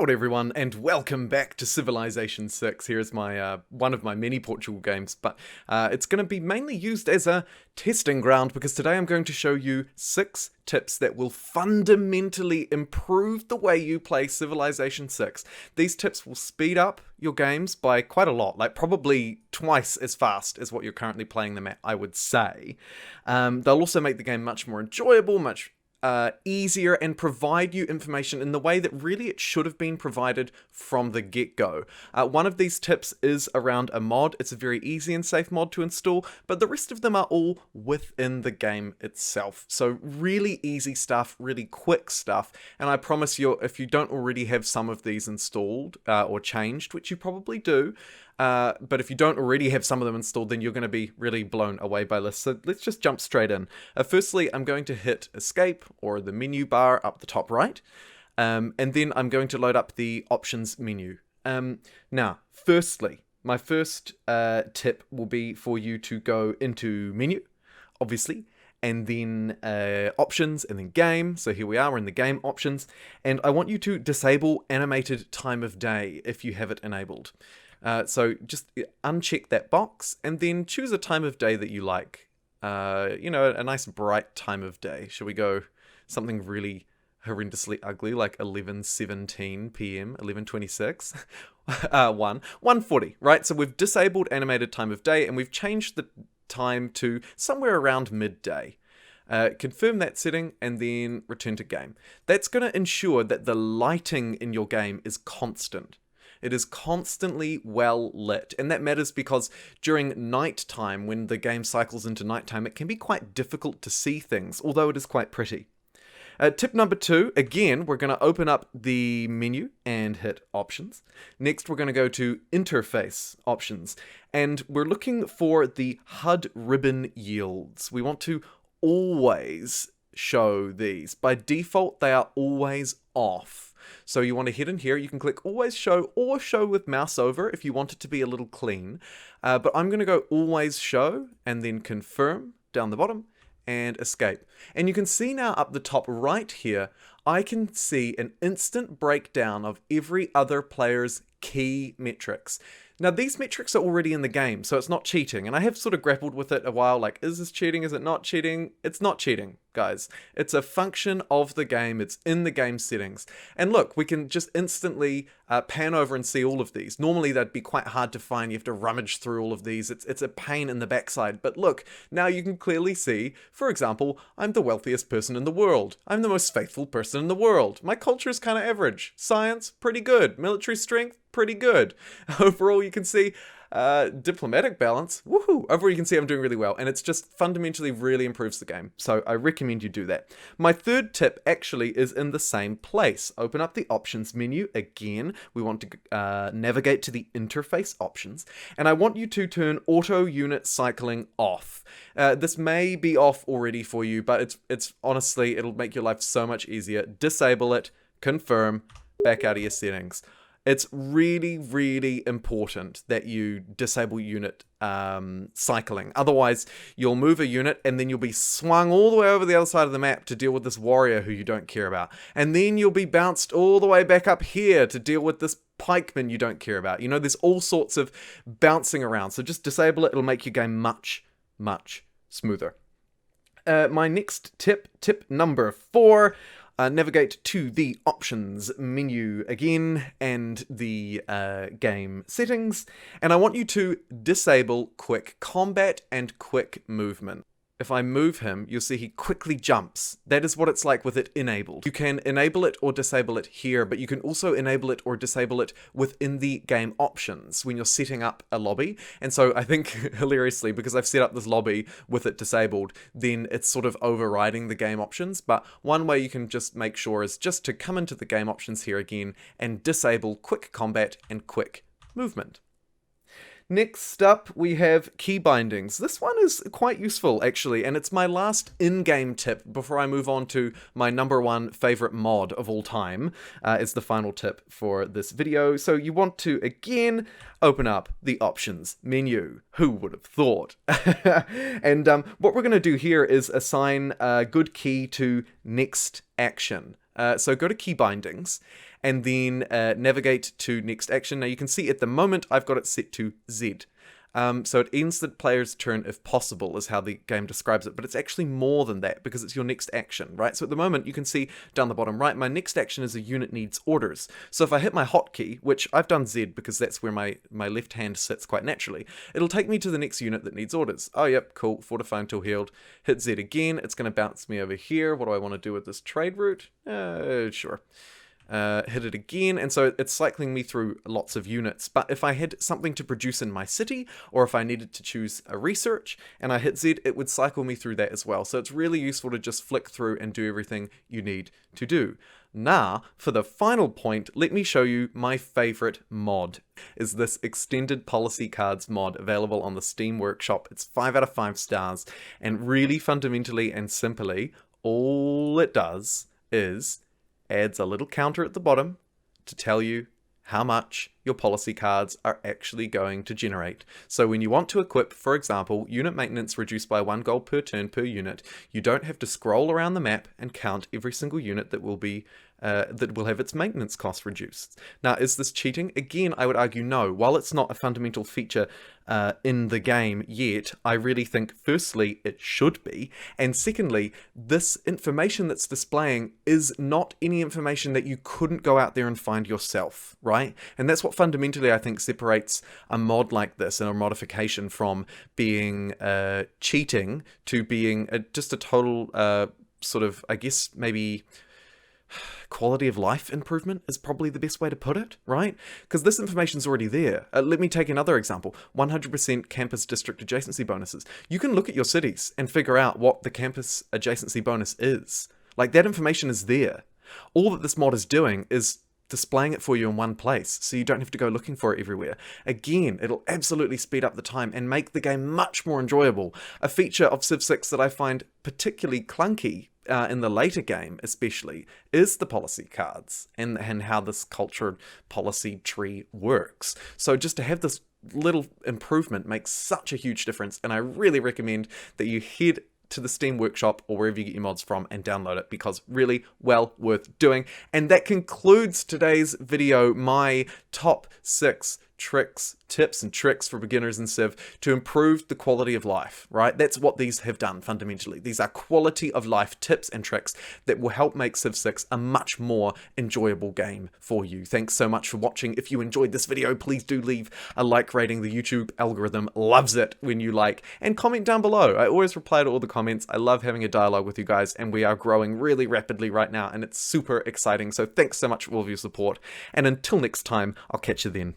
Kia ora everyone, and welcome back to Civilization 6. Here's my one of my many Portugal games, but it's going to be mainly used as a testing ground because today I'm going to show you 6 tips that will fundamentally improve the way you play Civilization 6. These tips will speed up your games by quite a lot, like probably twice as fast as what you're currently playing them at, I would say. They'll also make the game much more enjoyable, much easier, and provide you information in the way that really it should have been provided from the get-go. One of these tips is around a mod. It's a very easy and safe mod to install, but the rest of them are all within the game itself. So really easy stuff, really quick stuff, and I promise you, if you don't already have some of these installed or changed, which you probably do, but if you don't already have some of them installed, then you're going to be really blown away by this. So let's just jump straight in. Firstly, I'm going to hit escape or the menu bar up the top right. And then I'm going to load up the options menu. Now, firstly, my first tip will be for you to go into menu, obviously, and then options, and then game. So here we are, we're in the game options. And I want you to disable animated time of day if you have it enabled. So just uncheck that box and then choose a time of day that you like. A nice bright time of day. Should we go something really horrendously ugly like 11:17 p.m., 11:26? 1:40, right? So we've disabled animated time of day and we've changed the time to somewhere around midday. Confirm that setting and then return to game. That's going to ensure that the lighting in your game is constant. It is constantly well lit, and that matters because during night time, when the game cycles into nighttime, it can be quite difficult to see things, although it is quite pretty. Tip number 2, again, we're going to open up the menu and hit options. Next, we're going to go to interface options, and we're looking for the HUD ribbon yields. We want to always show these. By default, they are always off. So you want to hit in here, you can click always show or show with mouse over if you want it to be a little clean. But I'm going to go always show and then confirm down the bottom and escape. And you can see now up the top right here, I can see an instant breakdown of every other player's key metrics. Now, these metrics are already in the game, so it's not cheating. And I have sort of grappled with it a while, like, is this cheating? Is it not cheating? It's not cheating, guys. It's a function of the game. It's in the game settings. And look, we can just instantly pan over and see all of these. Normally, that'd be quite hard to find. You have to rummage through all of these. It's a pain in the backside. But look, now you can clearly see, for example, I'm the wealthiest person in the world. I'm the most faithful person in the world. My culture is kind of average. Science, pretty good. Military strength, pretty good. Overall, you can see diplomatic balance. Woohoo! Overall, you can see I'm doing really well, and it's just fundamentally really improves the game. So I recommend you do that. My third tip actually is in the same place. Open up the options menu again. We want to navigate to the interface options, and I want you to turn auto unit cycling off. This may be off already for you, but it's honestly, it'll make your life so much easier. Disable it, confirm, back out of your settings. It's really, really important that you disable unit cycling. Otherwise, you'll move a unit and then you'll be swung all the way over the other side of the map to deal with this warrior who you don't care about. And then you'll be bounced all the way back up here to deal with this pikeman you don't care about. You know, there's all sorts of bouncing around. So just disable it. It'll make your game much, much smoother. My next tip number 4, navigate to the options menu again and the game settings, and I want you to disable quick combat and quick movement. If I move him, you'll see he quickly jumps. That is what it's like with it enabled. You can enable it or disable it here, but you can also enable it or disable it within the game options when you're setting up a lobby. And so I think, hilariously, because I've set up this lobby with it disabled, then it's sort of overriding the game options. But one way you can just make sure is just to come into the game options here again and disable quick combat and quick movement. Next up, we have key bindings. This one is quite useful, actually, and it's my last in-game tip before I move on to my number 1 favorite mod of all time. It's the final tip for this video. So you want to, again, open up the options menu. Who would have thought? And what we're going to do here is assign a good key to next action. So go to key bindings and then navigate to next action. Now you can see at the moment I've got it set to Z. So it ends the player's turn if possible is how the game describes it, but it's actually more than that because it's your next action, right? So at the moment you can see down the bottom right, my next action is a unit needs orders. So if I hit my hotkey, which I've done Z because that's where my left hand sits quite naturally, it'll take me to the next unit that needs orders. Oh yep, cool, fortify until healed. Hit Z again, it's going to bounce me over here. What do I want to do with this trade route? Sure. Hit it again, and so it's cycling me through lots of units. But if I had something to produce in my city, or if I needed to choose a research, and I hit Z, it would cycle me through that as well. So it's really useful to just flick through and do everything you need to do. Now, for the final point, let me show you my favorite mod, is this Extended Policy Cards mod available on the Steam Workshop. It's 5 out of 5 stars, and really fundamentally and simply, all it does is adds a little counter at the bottom to tell you how much your policy cards are actually going to generate. So when you want to equip, for example, unit maintenance reduced by 1 gold per turn per unit, you don't have to scroll around the map and count every single unit that will have its maintenance cost reduced. Now, is this cheating? Again, I would argue no. While it's not a fundamental feature in the game yet, I really think, firstly, it should be, and secondly, this information that's displaying is not any information that you couldn't go out there and find yourself, right? And that's what fundamentally I think separates a mod like this and a modification from being cheating to being just a total sort of, I guess, maybe quality of life improvement is probably the best way to put it, right? Because this information's already there. Let me take another example. 100% campus district adjacency bonuses. You can look at your cities and figure out what the campus adjacency bonus is. Like, that information is there. All that this mod is doing is displaying it for you in one place, so you don't have to go looking for it everywhere. Again, it'll absolutely speed up the time and make the game much more enjoyable. A feature of Civ 6 that I find particularly clunky in the later game especially, is the policy cards and how this culture policy tree works. So just to have this little improvement makes such a huge difference, and I really recommend that you head to the Steam Workshop or wherever you get your mods from and download it, because really well worth doing. And that concludes today's video, my top 6 tricks, tips and tricks for beginners in Civ to improve the quality of life, right? That's what these have done fundamentally. These are quality of life tips and tricks that will help make Civ 6 a much more enjoyable game for you. Thanks so much for watching. If you enjoyed this video, please do leave a like rating. The YouTube algorithm loves it when you like, and comment down below. I always reply to all the comments. I love having a dialogue with you guys, and we are growing really rapidly right now, and it's super exciting. So thanks so much for all of your support, and until next time, I'll catch you then.